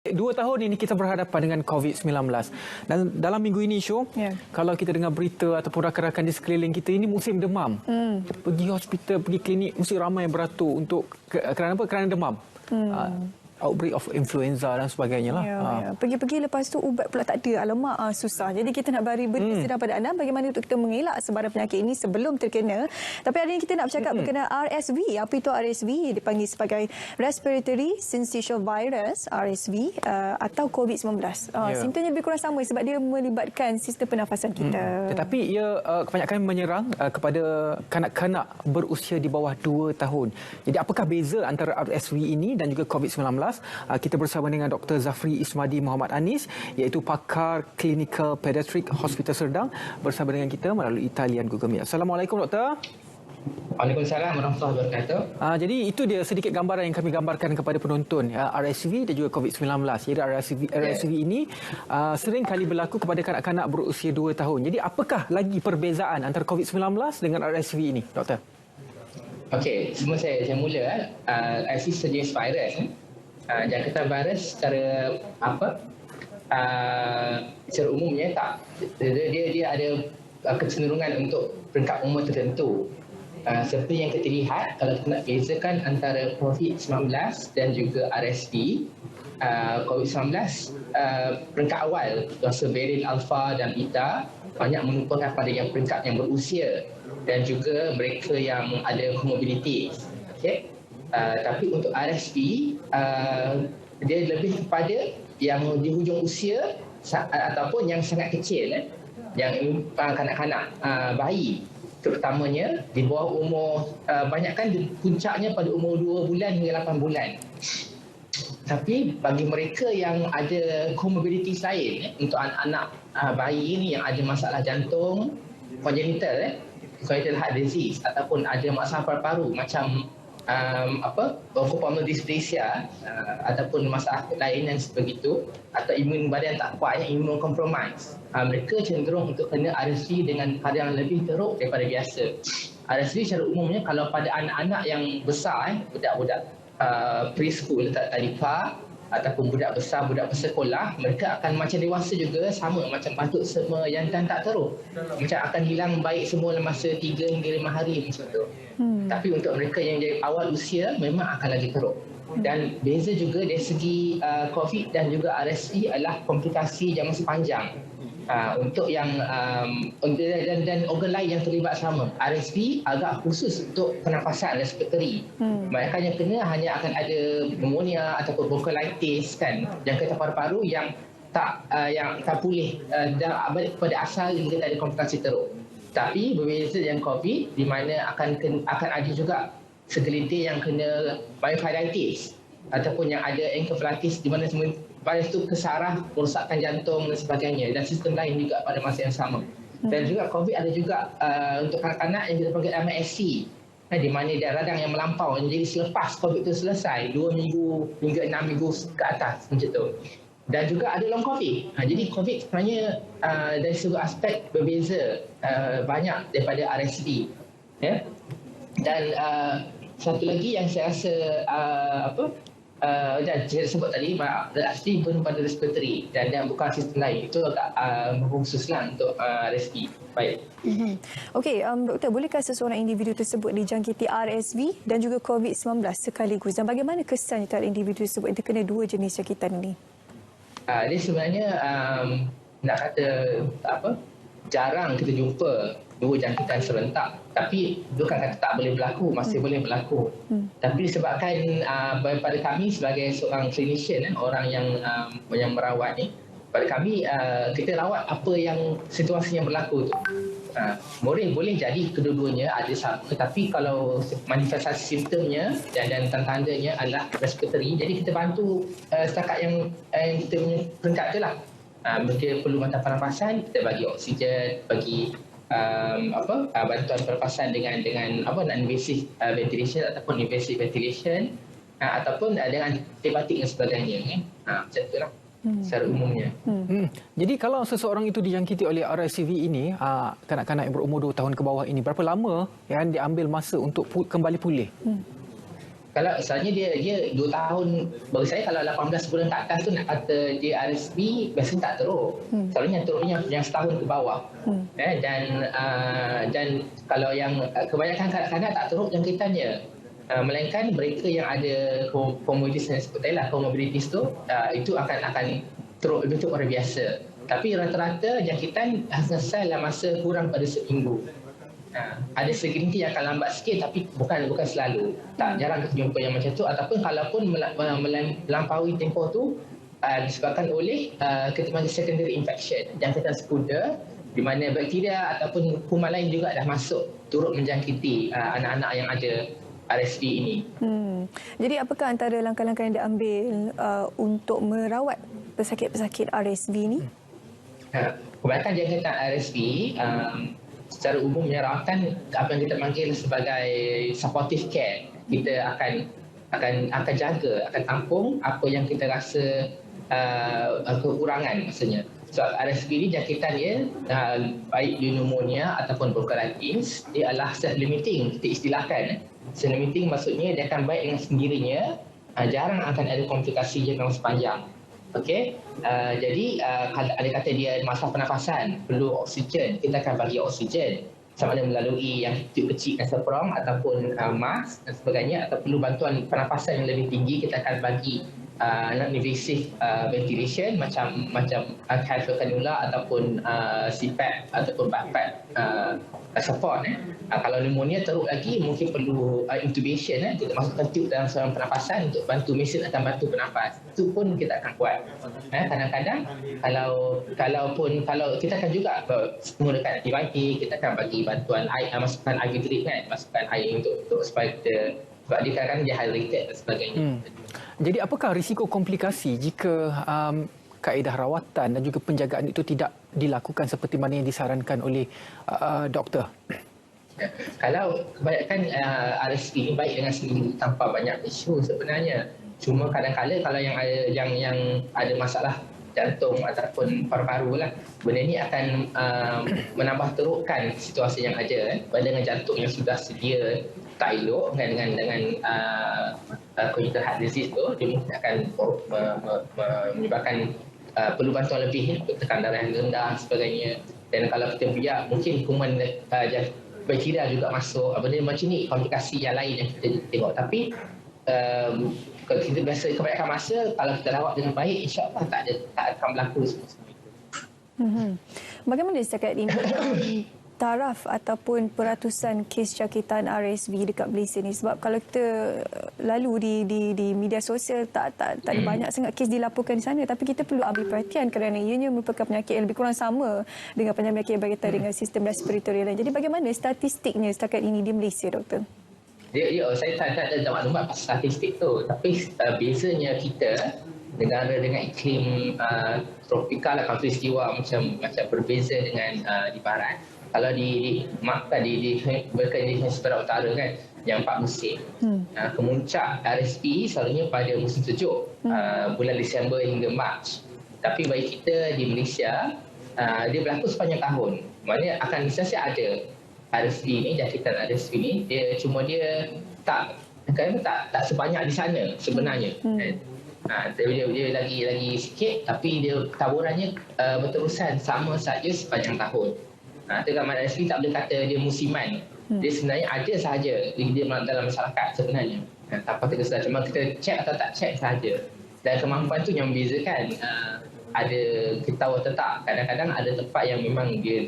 2 tahun ini kita berhadapan dengan COVID-19 dan dalam minggu ini kalau kita dengar berita ataupun rakan-rakan di sekeliling kita, ini musim demam. Pergi hospital, pergi klinik mesti ramai beratur untuk kerana apa? Kerana demam. Outbreak of influenza dan sebagainya lah. Pergi-pergi lepas tu ubat pula tak ada. Alamak, susah. Jadi kita nak beri benda sedar pada anda bagaimana untuk kita mengelak sebarang penyakit ini sebelum terkena. Tapi hari ini kita nak bercakap berkenaan RSV. Apa itu RSV? Dipanggil sebagai Respiratory Syncytial Virus, RSV, atau COVID-19. Simptomnya lebih kurang sama sebab dia melibatkan sistem pernafasan kita. Tetapi ia kebanyakan menyerang kepada kanak-kanak berusia di bawah 2 tahun. Jadi apakah beza antara RSV ini dan juga COVID-19? Kita bersama dengan Dr. Zafri Ismadi Muhammad Anis, iaitu pakar Clinical Pediatric Hospital Serdang, bersama dengan kita melalui talian Google Meet. Assalamualaikum, Doktor. Waalaikumsalam warahmatullahi wabarakatuh. Jadi itu dia sedikit gambaran yang kami gambarkan kepada penonton, RSV dan juga COVID-19. Jadi RSV ini sering kali berlaku kepada kanak-kanak berusia 2 tahun. Jadi apakah lagi perbezaan antara COVID-19 dengan RSV ini, Doktor? Okey, semua saya mula. RSV sejenis virus. Jangkitan virus secara secara umumnya dia ada kecenderungan untuk peringkat umur tertentu. Seperti yang kita lihat, kalau kita nak bezakan antara COVID-19 dan juga RSV, COVID-19 peringkat awal, varian alpha dan beta, banyak menumpukan pada yang peringkat yang berusia dan juga mereka yang ada comorbidity. Okay? Tapi untuk RSV, dia lebih kepada yang di hujung usia ataupun yang sangat kecil, yang kanak-kanak, bayi terutamanya di bawah umur, banyakkan puncaknya pada umur 2 bulan hingga 8 bulan. Tapi bagi mereka yang ada comorbidities lain, untuk anak-anak bayi ini yang ada masalah jantung, congenital heart disease ataupun ada masalah paru-paru macam pulmonary dysplasia ataupun masalah lain yang sebegitu, atau imun badan tak kuat, immunocompromised, mereka cenderung untuk kena RSV dengan kadar yang lebih teruk daripada biasa. RSV secara umumnya kalau pada anak-anak yang besar, budak-budak preschool tadika ataupun budak besar bersekolah, mereka akan macam dewasa juga, sama macam patut semua yang tak teruk, macam akan hilang baik semua dalam masa 3 hingga 5 hari macam tu. Tapi untuk mereka yang dari awal usia memang akan lagi teruk. Dan beza juga dari segi COVID dan juga RSV adalah komplikasi jangka sepanjang. Untuk yang dan organ lain yang terlibat sama. RSV agak khusus untuk pernafasan respiratory. Mereka yang kena hanya akan ada pneumonia ataupun bronchiolitis kan, jangkitan paru-paru yang tak pulih dan balik kepada asal hingga tak ada komplikasi teruk. Tapi berbeza dengan COVID, di mana akan ada juga segelintir yang kena myocarditis ataupun yang ada encephalitis, di mana semua virus itu kesarah, merosakkan jantung dan sebagainya, dan sistem lain juga pada masa yang sama. Dan juga COVID ada juga untuk kanak-kanak yang kita panggil MSC, di mana dia radang yang melampau, jadi selepas COVID itu selesai 2 minggu hingga 6 minggu ke atas macam tu. Dan juga ada long COVID. Jadi COVID sebenarnya dari segi aspek berbeza banyak daripada RSV. Dan satu lagi yang saya rasa saya sebut tadi, RSV pun pada respiratory dan bukan sistem lain. Itu agak khususlah untuk RSV. Baik. Okey, Doktor, bolehkah seseorang individu tersebut dijangkiti RSV dan juga COVID-19 sekaligus? Dan bagaimana kesan terhadap individu tersebut yang terkena 2 jenis jangkitan ini? Dia sebenarnya nak kata jarang kita jumpa 2 jangkitan serentak, tapi bukan kata tak boleh berlaku, masih boleh berlaku. Tapi disebabkan pada kami sebagai seorang clinician, orang yang merawat ni, pada kami kita rawat apa yang situasi yang berlaku tu. Boleh jadi kedua-duanya ada sama, tapi kalau manifestasi simptomnya dan tanda-tandanya adalah respiratory, jadi kita bantu setakat yang kita punya peringkat tu lah. Mereka perlu bantuan pernafasan, kita bagi oksigen, bagi bantuan pernafasan dengan non-invasive ventilation ataupun invasive ventilation, ataupun dengan antibayotik dan sebagainya. Macam tu lah secara umumnya. Jadi kalau seseorang itu dijangkiti oleh RSV ini, kanak-kanak yang berumur 2 tahun ke bawah ini, berapa lama yang diambil masa untuk kembali pulih? Kalau misalnya dia 2 tahun, bagi saya kalau 18 bulan ke atas tu nak kata dia RSV, biasanya tak teruk. Selalunya teruknya yang setahun ke bawah. Dan kalau yang kebanyakan kanak-kanak tak teruk jangkitannya. Melainkan mereka yang ada komoditas seperti lah, comorbidities tu, itu akan teruk lebih teruk daripada biasa. Tapi rata-rata jangkitan selesai dalam masa kurang pada seminggu. Ada segelintir yang akan lambat sikit, tapi bukan selalu. Tak jarang kita jumpa yang macam tu, ataupun kalaupun melampaui tempoh tu disebabkan oleh kita panggil secondary infection, jangkitan sekunder, di mana bakteria ataupun kuman lain juga dah masuk turut menjangkiti anak-anak yang ada RSV ini. Jadi apakah antara langkah-langkah yang diambil untuk merawat pesakit-pesakit RSV ni? Kebanyakan jangkitan RSV secara umumnya rawatan apa yang kita panggil sebagai supportive care. Kita akan jaga, akan tampung apa yang kita rasa kekurangan maksudnya. Sebab RSV ni jangkitan dia baik pneumonia ataupun bronchiolitis, dia adalah self-limiting, kita istilahkan. Self-limiting maksudnya dia akan baik dengan sendirinya, jarang akan ada komplikasi jangka sepanjang. Okey, jadi kalau ada kata dia masalah pernafasan, perlu oksigen, kita akan bagi oksigen sama ada melalui yang tube kecil nasoprong ataupun mask dan sebagainya, atau perlu bantuan pernafasan yang lebih tinggi, kita akan bagi non-invasive ventilation macam high-flow cannula ataupun CPAP ataupun BACPAP support. Kalau pneumonia teruk lagi, mungkin perlu intubation. Kita masukkan tube dalam saluran pernafasan untuk bantu mesin akan bantu bernafas. Itu pun kita akan buat. Kadang-kadang kalau kita akan juga menggunakan antibiotik, kita akan bagi bantuan air, masukkan IV drip masukkan air untuk supaya kita, sebab dia kadang-kadang dia hydrated dan sebagainya. Jadi apakah risiko komplikasi jika kaedah rawatan dan juga penjagaan itu tidak dilakukan seperti mana yang disarankan oleh doktor? Kalau kebanyakan RSV ini baik dengan sendiri tanpa banyak isu sebenarnya. Cuma kadang-kadang kalau yang ada masalah jantung ataupun paru-paru lah, benda ni akan menambah terukkan situasi yang ada. Dengan jantung yang sudah sedia tak elok dengan congenital heart disease tu, dia mungkin akan menyebabkan perlu bantuan lebih untuk tekan darah yang rendah dan sebagainya. Dan kalau kita biar, mungkin kuman bakteria juga masuk. Benda macam ni komplikasi yang lain yang kita tengok. Tapi kalau kita biasa kebanyakan masa, kalau kita rawat dengan baik, insya-Allah tak akan berlaku seperti itu. Bagaimana setakat ini taraf ataupun peratusan kes jangkitan RSV dekat Malaysia ni? Sebab kalau kita lalu di media sosial tak ada banyak sangat kes dilaporkan di sana, tapi kita perlu ambil perhatian kerana ianya merupakan penyakit yang lebih kurang sama dengan penyakit yang berkaitan dengan sistem respiratori lain. Jadi bagaimana statistiknya setakat ini di Malaysia, doktor? Saya tak ada maklumat pasal statistik tu, tapi bezanya kita negara dengan iklim tropikal lah, khatulistiwa macam berbeza dengan di barat. Kalau di hemisfera utara kan, yang 4 musim. Kemuncak RSV selalunya pada musim sejuk, bulan Disember hingga Mac. Tapi bagi kita di Malaysia, dia berlaku sepanjang tahun. Maknanya akan sentiasa ada RSV ni, jangkitan RSV ni, dia tak sebanyak di sana sebenarnya. Dia lagi sikit, tapi dia taburannya berterusan sama saja sepanjang tahun. Dengan RSV tak boleh kata dia musiman. Dia sebenarnya ada sahaja dia dalam masyarakat sebenarnya. Tanpa kita sedar, cuma kita check atau tak check sahaja. Dan kemampuan tu yang membezakan. Ada kita tahu atau tak. Kadang-kadang ada tempat yang memang dia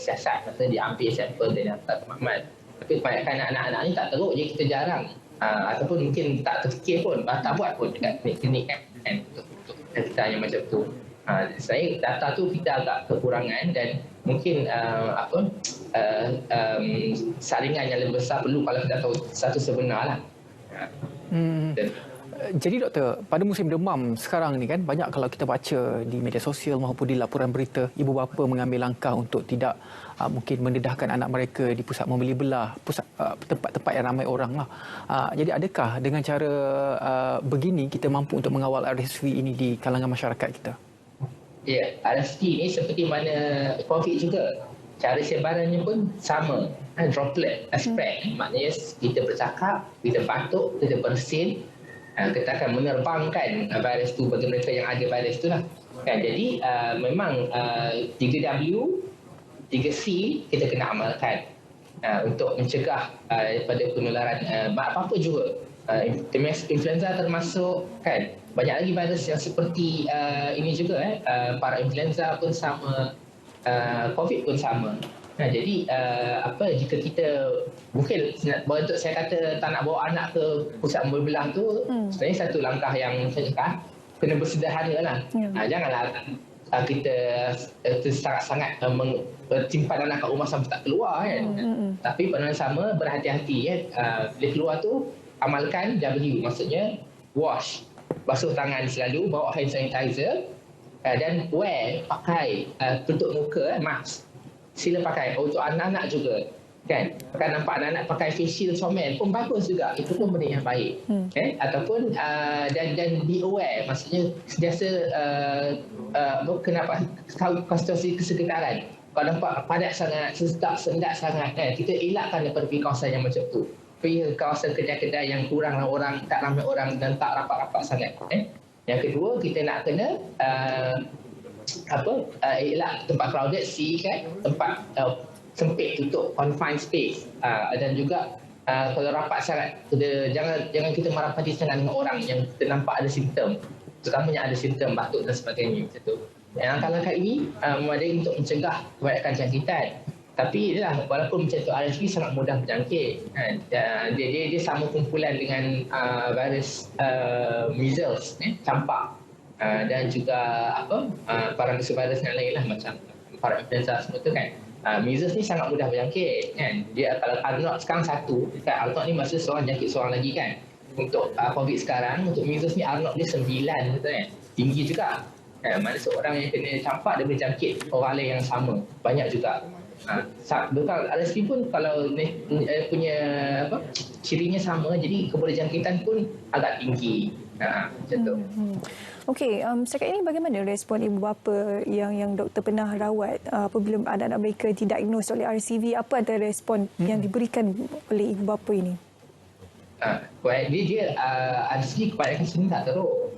siasat, kata dia ambil sampel dan hantar ke makmal. Tapi kebanyakan anak-anak ni tak teruk je, kita jarang. Ataupun mungkin tak terfikir pun, tak buat pun dekat klinik kan, untuk kita yang macam tu. Saya data tu kita agak kekurangan, dan mungkin saringan yang lebih besar perlu kalau kita tahu satu sebenar lah. Jadi doktor, pada musim demam sekarang ni kan, banyak kalau kita baca di media sosial maupun di laporan berita, ibu bapa mengambil langkah untuk tidak mungkin mendedahkan anak mereka di pusat membeli belah, tempat-tempat yang ramai orang lah. Jadi adakah dengan cara begini kita mampu untuk mengawal RSV ini di kalangan masyarakat kita? Ya, RSV ni seperti mana COVID juga. cara sebarannya pun sama. Droplet spread. Maknanya kita bercakap, kita batuk, kita bersin, kita akan menerbangkan virus tu bagi mereka yang ada virus tu lah. Jadi memang 3W, 3C kita kena amalkan untuk mencegah daripada penularan apa-apa juga. Influenza termasuk kan. Banyak lagi virus yang seperti ini juga para-influenza pun sama, COVID pun sama. Jadi jika kita mungkin untuk saya kata tak nak bawa anak ke pusat membelah tu, sebenarnya satu langkah yang saya cakap kena bersederhana lah. Janganlah kita sangat-sangat simpan anak kat rumah sampai tak keluar kan. Tapi pada masa sama berhati-hati bila keluar tu amalkan W, maksudnya wash, basuh tangan selalu, bawa hand sanitizer dan pakai tutup muka, mask. Sila pakai untuk anak-anak juga kan. Kan nampak anak-anak pakai face shield comel pun bagus juga, itu pun benda yang baik. Ataupun dan be aware, maksudnya sentiasa kenapa situasi kesekitaran. Kalau nampak padat sangat, sendak sangat kita elakkan daripada pergi kawasan yang macam tu. Pergi kawasan kedai-kedai yang kurang orang, tak ramai orang dan tak rapat-rapat sangat. Yang kedua, kita nak kena elak tempat crowded, tempat sempit, tutup, confined space, dan juga kalau rapat sangat, jangan kita merapati sangat dengan orang yang kita nampak ada simptom, terutamanya ada simptom batuk dan sebagainya macam tu. Langkah-langkah ini memadai untuk mencegah kebanyakan jangkitan. Tapi walaupun macam tu, RSV sangat mudah berjangkit. Dia sama kumpulan dengan virus measles, campak, dan juga paravirus yang lain lah, macam para-influenza semua tu kan. Measles ni sangat mudah berjangkit kan. Dia kalau R0 sekarang 1, R0 ni masa seorang jangkit seorang lagi kan. Untuk COVID sekarang, untuk measles ni R0 dia 9 betul kan. Tinggi juga. Mana seorang yang kena campak dia boleh jangkit orang lain yang sama. Banyak juga. Bukan RSV pun kalau punya cirinya sama, jadi kebolehjangkitan pun agak tinggi. Macam tu. Okey, setakat ini bagaimana respon ibu bapa yang doktor pernah rawat apabila anak-anak mereka didiagnos oleh RCV? Apa antara respon yang diberikan oleh ibu bapa ini? Dia RCV kebanyakan sini tak teruk.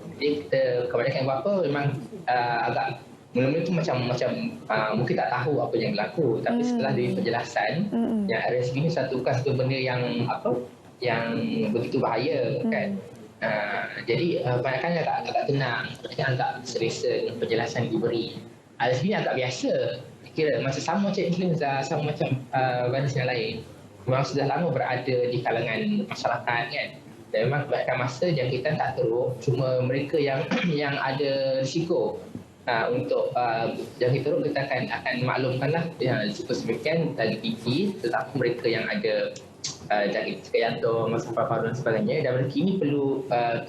Kebanyakan ibu bapa memang agak mula-mula tu macam mungkin tak tahu apa yang berlaku, tapi setelah dari penjelasan yang RSV ni bukan satu benda yang begitu bahaya kan. Jadi kebanyakan agak tenang, kebanyakan agak selesa dengan penjelasan diberi. RSV ni agak biasa, kira macam sama macam influenza, sama macam virus yang lain. Memang sudah lama berada di kalangan masyarakat kan. Dan memang kebanyakan masa jangkitan tak teruk, cuma mereka yang ada risiko untuk jangkit teruk kita akan maklumkanlah risiko sedemikian dari tinggi, tetapi mereka yang ada jangkit jantung, masalah paru-paru dan sebagainya, dan mereka ini perlu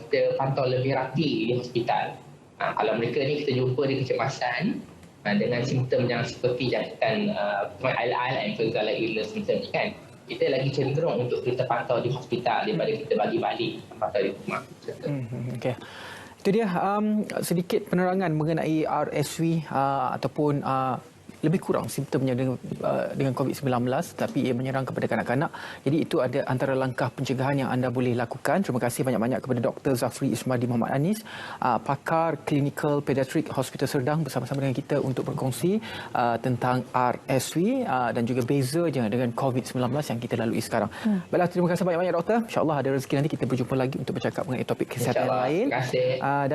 kita pantau lebih rapi di hospital. Kalau mereka ni kita jumpa di kecemasan dengan simptom yang seperti jangkitan influenza illness macam ni kan, kita lagi cenderung untuk kita pantau di hospital daripada kita bagi-balik pantau di rumah. Okey. Itu dia sedikit penerangan mengenai RSV ataupun lebih kurang simptomnya dengan COVID-19, tapi ia menyerang kepada kanak-kanak. Jadi itu ada antara langkah pencegahan yang anda boleh lakukan. Terima kasih banyak-banyak kepada Dr. Zafri Ismadi Muhammad Anis, pakar klinikal pediatrik Hospital Serdang, bersama-sama dengan kita untuk berkongsi tentang RSV dan juga bezanya dengan COVID-19 yang kita lalui sekarang. Baiklah, terima kasih banyak-banyak doktor. InsyaAllah ada rezeki nanti kita berjumpa lagi untuk bercakap mengenai topik kesihatan lain. Terima kasih.